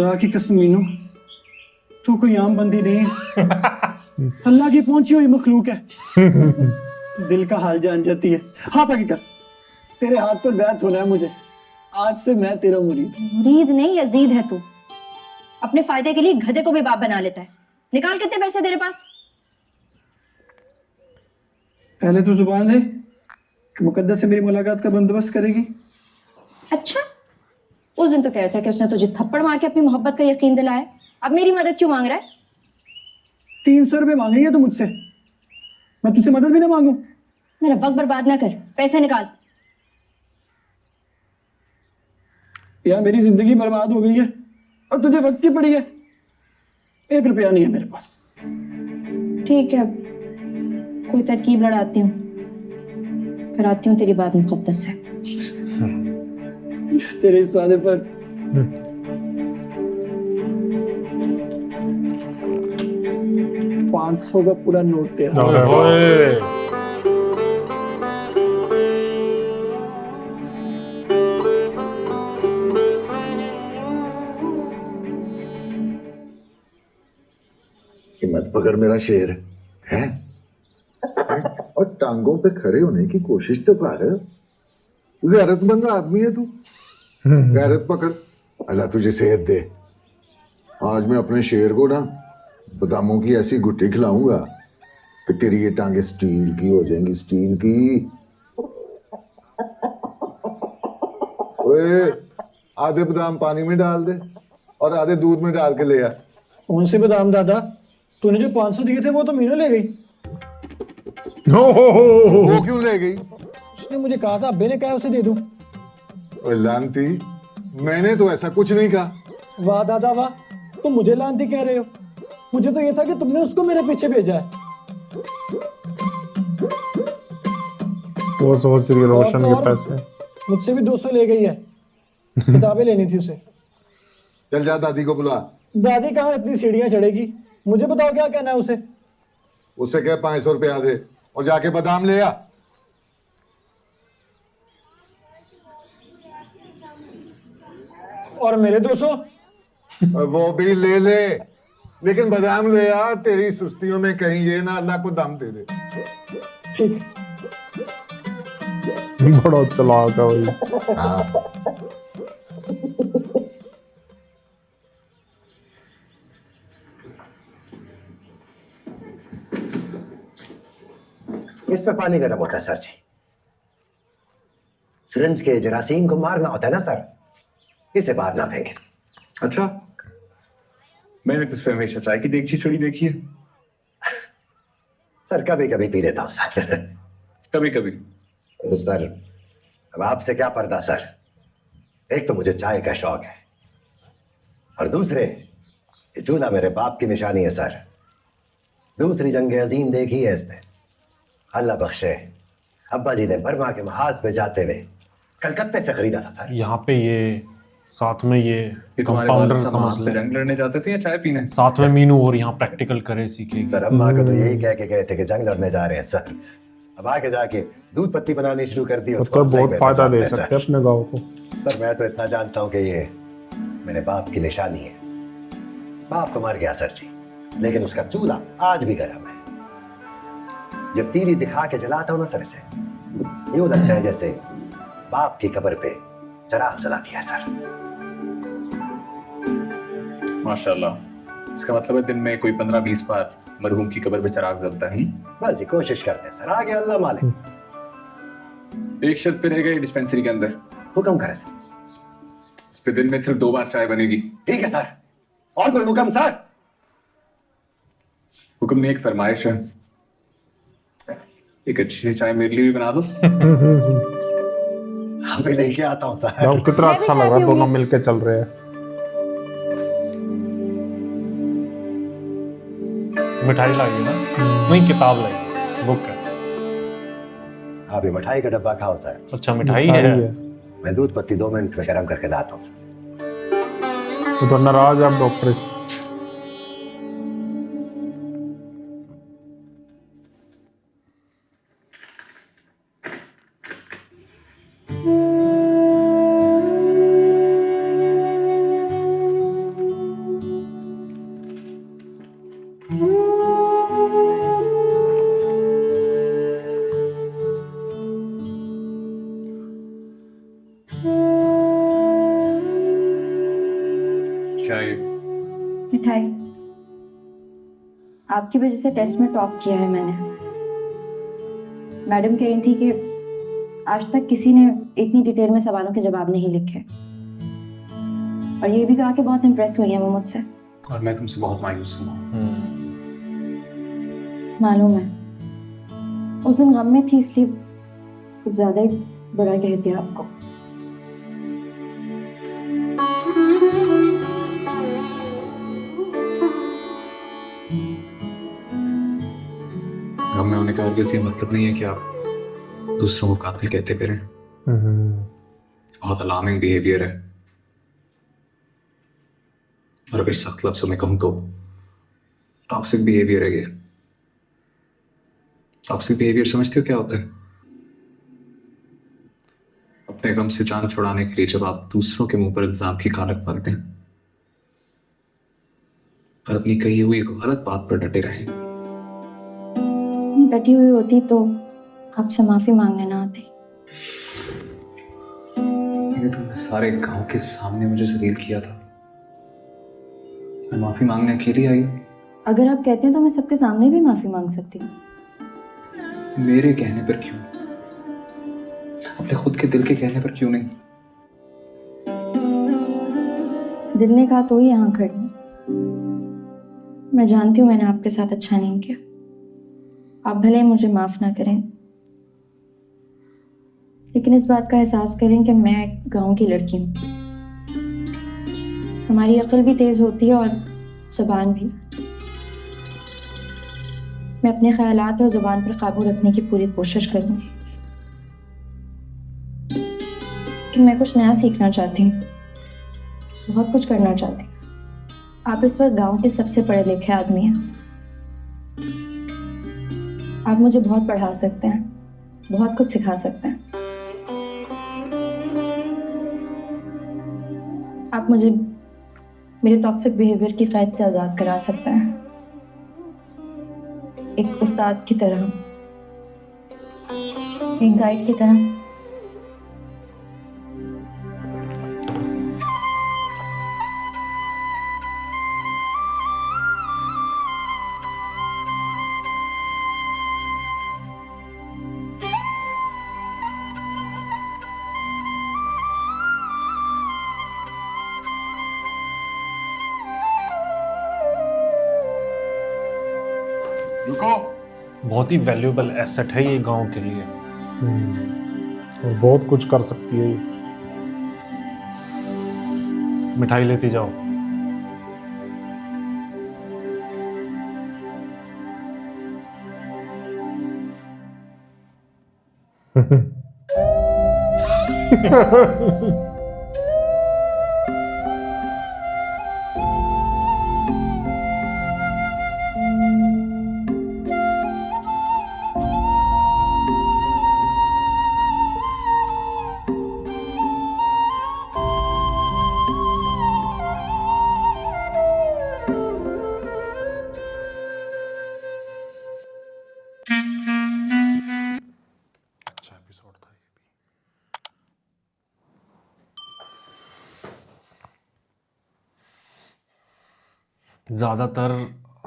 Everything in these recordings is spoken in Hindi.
खुदा की कसम मीनू, तू कोई आम बंदी नहीं है। अल्लाह की पहुंची हुई मखलूक है। दिल का हाल जान जाती है। हाँ हकीकत, तेरे हाथ पर बैत होना है मुझे। आज से मैं तेरा मुरीद नहीं यजीद है तू। अपने फायदे के लिए गधे को भी बाप बना लेता है। निकाल कितने पैसे तेरे पास? पहले तू जुबान है कि मुकद्दस से मेरी मुलाकात का बंदोबस्त करेगी। अच्छा, उस दिन तो कह रहा था कि उसने तुझे थप्पड़ मार के अपनी मोहब्बत का यकीन दिलाया। अब मेरी मदद क्यों मांग रहा है? 300 रुपये मांगेंगे तो मुझसे, मैं तुझसे मदद भी ना मांगू। मेरा वक्त बर्बाद ना कर, पैसे निकाल। यार मेरी जिंदगी बर्बाद हो गई है और तुझे वक्त की पड़ी है। 1 रुपया नहीं है मेरे पास। ठीक है, कोई तरकीब लड़ाती हूँ, कराती हूँ तेरी बात मुकद्दस से। तेरे इस वादे पर 500 का पूरा नोट तेरा। हिम्मत पकड़ मेरा शेर है। और टांगों पे खड़े होने की कोशिश तो कर। गैरतमंद आदमी है तू। गैरत पकड़, अल्लाह तुझे सेहत दे। आज मैं अपने शेर को ना बादामों की ऐसी गुट्टी खिलाऊंगा कि तेरी ये टांगे स्टील की हो जाएंगी, स्टील की। ओए, आधे बादाम पानी में डाल दे और आधे दूध में डाल के ले आ। कौन से बादाम दादा? तूने जो 500 दिए थे वो तो मीनू ले गई। वो क्यों ले गई? उसने मुझे कहा था अब्बे ने कहा उसे दे दूं। ओए लानती, मैंने तो ऐसा कुछ नहीं कहा। वाह दादा वाह, तुम मुझे लानती कह रहे हो। मुझे तो ये था कि तुमने उसको मेरे पीछे भेजा है। वो सोच रही है रोशन के पैसे। मुझसे भी 200 ले गई है। किताबें लेनी थी उसे। चल जा दादी को बुला। दादी कहाँ इतनी सीढ़ियां चढ़ेगी? मुझे बताओ क्या कहना है उसे। उससे कह 500 रुपया दे और जाके बादाम ले आ। और मेरे 200? वो भी ले ले, लेकिन बादाम ले आ। तेरी सुस्तियों में कहीं ये ना अल्लाह को दम दे दे। ठीक। बड़ा चालाक है भाई। हाँ। इसमें पानी गर्म होता है सर जी। सिरंज के जरासीम को मारना होता है ना सर, इसे बाहर ना फेंके। अच्छा, मैंने तो इस पे हमेशा चाय की देगची छोड़ी देखी है। सर कभी कभी पी लेता हूं सर। कभी कभी। सर अब आपसे क्या पर्दा सर। एक तो मुझे चाय का शौक है और दूसरे ये चूल्हा मेरे बाप की निशानी है सर। दूसरी जंग अजीम देखी है इसने। अल्लाह बख्शे, अब्बा जी ने बर्मा के महाज पे जाते हुए कलकत्ते से खरीदा था सर। यहाँ पे ये साथ में ये तुम्हारे कंपाउंडर वालिद साहब समझ वहाँ पे ले, जंग लड़ने जाते थे या चाय पीने? साथ में मीनू और यहाँ प्रैक्टिकल करे सीखेगी। सर अम्मा को तो यही कह के गए थे कि जंग लड़ने जा रहे हैं सर। अब आगे जाके दूध पत्ती बनानी शुरू कर दी। तो बहुत फायदा दे सकते हैं अपने गाँव को। सर मैं तो इतना जानता हूँ कि ये मेरे बाप की निशानी है। बाप तो मर गया सर जी, लेकिन उसका चूल्हा आज भी गर्म है। जब तीली दिखा के जलाता हूँ ना सर से, यूं लगता है जैसे बाप की कब्र पे चराग जला दिया सर। माशाल्लाह, इसका मतलब है दिन में कोई 15-20 बार मरहूम की कब्र पे चराग जलता है। बस जी कोशिश करते हैं सर, आगे अल्लाह मालिक। एक शर्त पे रह गए डिस्पेंसरी के अंदर। हुक्म करे सर। इस पे दिन में सिर्फ 2 बार चाय बनेगी। ठीक है सर। और कोई हुक्म सर? हुक्म में एक फरमाइश है, एक अच्छी चाय मेरे लिए भी बना दो। अभी लेके आता हूँ सर। कितना अच्छा लग रहा है, दोनों मिलके चल रहे हैं। मिठाई लाई है ना? नहीं, किताब लाई, बुक है। अभी मिठाई का डब्बा खाओ सर। अच्छा मिठाई है। मैं दूध पत्ती 2 मिनट में गर्म करके लाता हूँ सर। तो नाराज है डॉक्टर से। मिठाई। आपकी वजह से टेस्ट में टॉप किया है मैंने। मैडम कह रही थी कि आज तक किसी ने इतनी डिटेल में सवालों के जवाब नहीं लिखे, और ये भी कहा कि बहुत इम्प्रेस हुई है वो मुझसे। और मैं तुमसे बहुत मायूस हूँ। मालूम है, उस दिन गम में थी इसलिए कुछ ज्यादा ही बुरा कह दिया आपको। गम में होने का हरगिज़ ये मतलब नहीं है कि आप दूसरों को कातिल कहते फिरें। बहुत अलार्मिंग बिहेवियर है, और अगर सख्त लफ्ज़ों में कहूँ तो टॉक्सिक बिहेवियर है ये। टॉक्सिक बिहेवियर समझते हो क्या होता है? अपने गम से जान छुड़ाने के लिए जब आप दूसरों के मुंह पर इल्जाम की कानक मलते हैं और अपनी कही हुई गलत बात पर डटे रहें। डटी हुई होती तो आपसे माफी मांगने ना आती। ये तुमने सारे गांव के सामने मुझे जलील किया था, मैं माफी मांगने अकेली आई हूँ। अगर आप कहते हैं तो मैं सबके सामने भी माफी मांग सकती हूँ। मेरे कहने पर क्यों? अपने खुद के दिल के कहने पर क्यों नहीं? दिल ने कहा तो ही यहाँ खड़ी हूँ। मैं जानती हूँ मैंने आपके साथ अच्छा नहीं किया, आप भले ही मुझे माफ ना करें, लेकिन इस बात का एहसास करें कि मैं एक गांव की लड़की हूँ। हमारी अक्ल भी तेज होती है और जुबान भी। मैं अपने ख्यालात और जुबान पर काबू रखने की पूरी कोशिश करूंगी, कि मैं कुछ नया सीखना चाहती हूँ, बहुत कुछ करना चाहती हूँ। आप इस वक्त गांव के सबसे पढ़े लिखे आदमी हैं। आप मुझे बहुत पढ़ा सकते हैं, बहुत कुछ सिखा सकते हैं। आप मुझे मेरे टॉक्सिक बिहेवियर की कैद से आज़ाद करा सकते हैं, एक उस्ताद की तरह, एक गाइड की तरह। रुको। बहुत ही वैल्यूएबल एसेट है ये गांव के लिए। और बहुत कुछ कर सकती है ये। मिठाई लेती जाओ। अच्छा एपिसोड था ये भी। ज्यादातर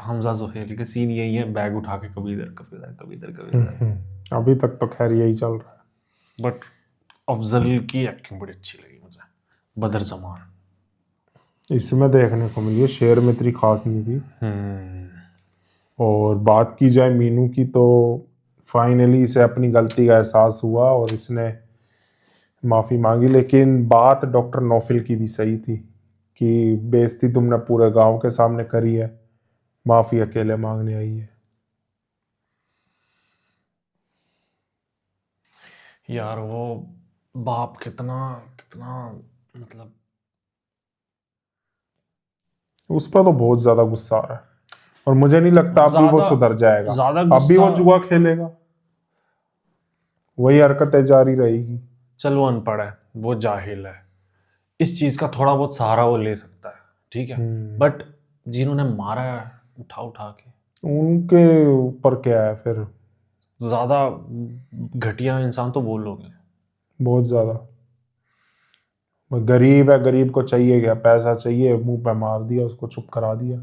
हमजा जुहेल के सीन यही है, बैग उठा के कभी इधर कभी इधर कभी इधर कभी इधर। अभी तक तो खैर यही चल रहा है। बट अफजल की एक्टिंग बड़ी अच्छी लगी मुझे। बदर जमान इसमें देखने को मिली है, शेर में इतनी खास नहीं थी। और बात की जाए मीनू की तो फाइनली इसे अपनी गलती का एहसास हुआ और इसने माफ़ी मांगी। लेकिन बात डॉक्टर नौफिल की भी सही थी कि बेइज्जती तुमने पूरे गांव के सामने करी है, माफ़ी अकेले मांगने आई है। यार वो बाप कितना कितना मतलब उस पर तो बहुत ज़्यादा गुस्सा आ रहा है और मुझे नहीं लगता अब भी वो ज्यादा- सुधर जाएगा। ज्यादा अब भी वो गुस्सा- जुआ खेलेगा, वही हरकतें जारी रहेगी। चल वो अनपढ़ है, वो जाहिल है, इस चीज का थोड़ा बहुत सहारा वो ले सकता है, ठीक है। बट जिन्होंने मारा है उठा उठा के, उनके ऊपर क्या है फिर? ज्यादा घटिया इंसान तो वो लोग हैं। बहुत ज़्यादा। वो गरीब है, गरीब को चाहिए क्या, पैसा चाहिए, मुंह पे मार दिया, उसको चुप करा दिया,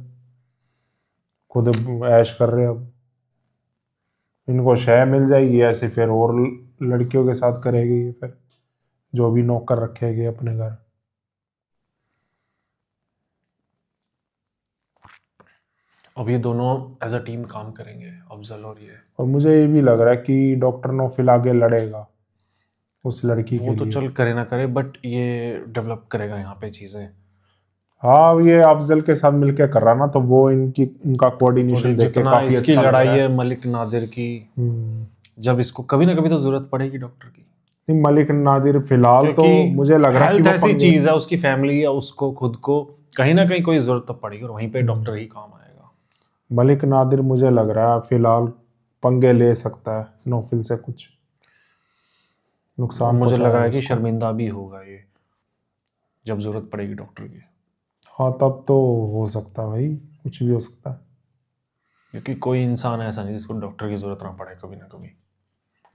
खुद ऐश कर रहे हैं। अब इनको शय मिल जाएगी ऐसे, फिर और लड़कियों के साथ करेगी ये, फिर जो भी नौकर रखेगी अपने घर। अब ये दोनों एज अ टीम काम करेंगे, अफजल और ये। और मुझे ये भी लग रहा है कि डॉक्टर नौफिल आगे लड़ेगा उस लड़की के वो तो लिए। चल करे ना करे, बट ये डेवलप करेगा यहाँ पे चीजें। हाँ, ये अफजल के साथ मिलके कर रहा ना, तो वो इनका कोऑर्डिनेशन और देख के जितना काफी इसकी अच्छा लग लड़ाई रहा है। है मलिक नादिर की, हम्म। जब इसको कभी ना कभी तो जरूरत पड़ेगी डॉक्टर की। नहीं, मलिक नादिर फिलहाल तो मुझे लग रहा है कि हेल्थ वो ऐसी पंगे- चीज है, उसकी फैमिली या उसको खुद को कहीं ना कहीं कोई जरूरत तो पड़ेगी, और वहीं पे डॉक्टर ही काम आएगा। मलिक नादिर मुझे लग रहा है फिलहाल पंगे ले सकता है नौफिल से, कुछ नुकसान मुझे लग रहा है पहुंचाएगा कि उसको। शर्मिंदा भी होगा ये, जब जरूरत पड़ेगी डॉक्टर की। हाँ, तब तो हो सकता है भाई, कुछ भी हो सकता है। क्योंकि कोई इंसान ऐसा नहीं जिसको डॉक्टर की जरूरत ना पड़े, कभी ना कभी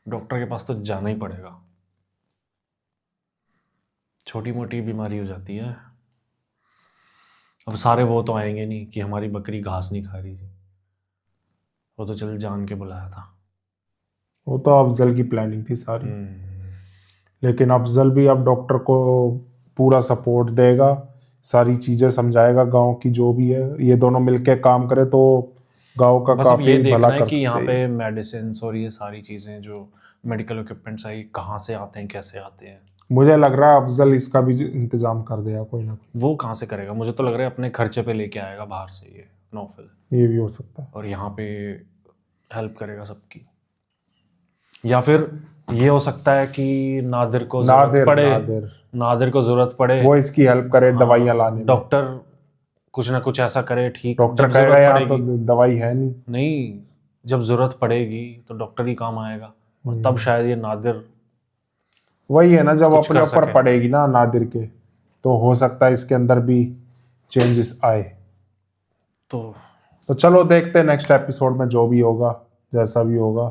डॉक्टर के पास तो जाना ही पड़ेगा। छोटी मोटी बीमारी हो जाती है। अब सारे वो तो आएंगे नहीं कि हमारी बकरी घास नहीं खा रही थी, वो तो चल जान के बुलाया था। वो तो अफजल की प्लानिंग थी सारी, हम्म। लेकिन अफजल भी अब डॉक्टर को पूरा सपोर्ट देगा, सारी चीजें समझाएगा, गांव की जो भी है, ये दोनों मिलके काम करे तो गांव का बस अब ये काफी देखना भला है कर कि यहाँ सकते पे हैं। मेडिसिन और ये सारी चीज़ें जो मेडिकल इक्विपमेंट्स है, कहाँ से आते हैं, कैसे आते हैं। मुझे लग रहा है अफजल इसका भी इंतजाम कर देगा कोई ना कोई। वो कहाँ से करेगा, मुझे तो लग रहा है अपने खर्चे पे लेके आएगा बाहर से ये नौफिल, ये भी हो सकता है। और यहाँ पे हेल्प करेगा सबकी। या फिर ये हो सकता है कि नादिर को जरूरत पड़े, नादिर को जरूरत पड़े, वो इसकी हेल्प करे हाँ, दवाइयाँ लाने में। डॉक्टर कुछ ना कुछ ऐसा करे, ठीक, डॉक्टर जब कहेगा जरूरत यहाँ तो पड़ेगी। दवाई है नहीं। नहीं, जब जरूरत पड़ेगी तो डॉक्टर ही काम आएगा, और तब शायद ये नादिर वही है ना, जब कुछ अपने कर ऊपर सके। पड़ेगी ना नादिर के, तो हो सकता है इसके अंदर भी चेंजेस आए। तो चलो देखते हैं नेक्स्ट एपिसोड में, जो भी होगा जैसा भी होगा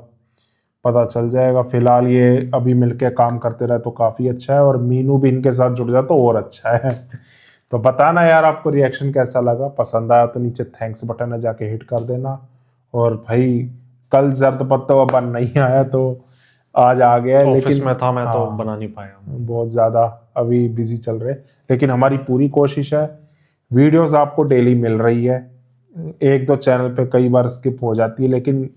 पता चल जाएगा। फिलहाल ये अभी मिलके काम करते रहे तो काफ़ी अच्छा है, और मीनू भी इनके साथ जुड़ जाए तो और अच्छा है। तो बताना यार आपको रिएक्शन कैसा लगा, पसंद आया तो नीचे थैंक्स बटन है जाके हिट कर देना। और भाई कल जर्द पत्ता बन नहीं आया तो आज आ गया है, ऑफिस लेकिन में था मैं, तो हाँ, बना नहीं पाया। बहुत ज़्यादा अभी बिजी चल रहे, लेकिन हमारी पूरी कोशिश है वीडियोस आपको डेली मिल रही है। एक दो चैनल पे कई बार स्किप हो जाती है, लेकिन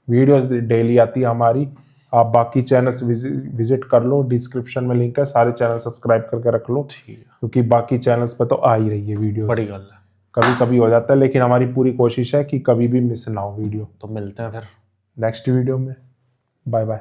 वीडियोस डेली आती है हमारी। आप बाकी चैनल्स विजिट कर लो, डिस्क्रिप्शन में लिंक है, सारे चैनल सब्सक्राइब करके रख लो, क्योंकि बाकी चैनल्स पे तो आ ही रही है वीडियोस। बड़ी गल है, कभी कभी हो जाता है, लेकिन हमारी पूरी कोशिश है कि कभी भी मिस ना हो वीडियो। तो मिलते हैं फिर नेक्स्ट वीडियो में। Bye bye.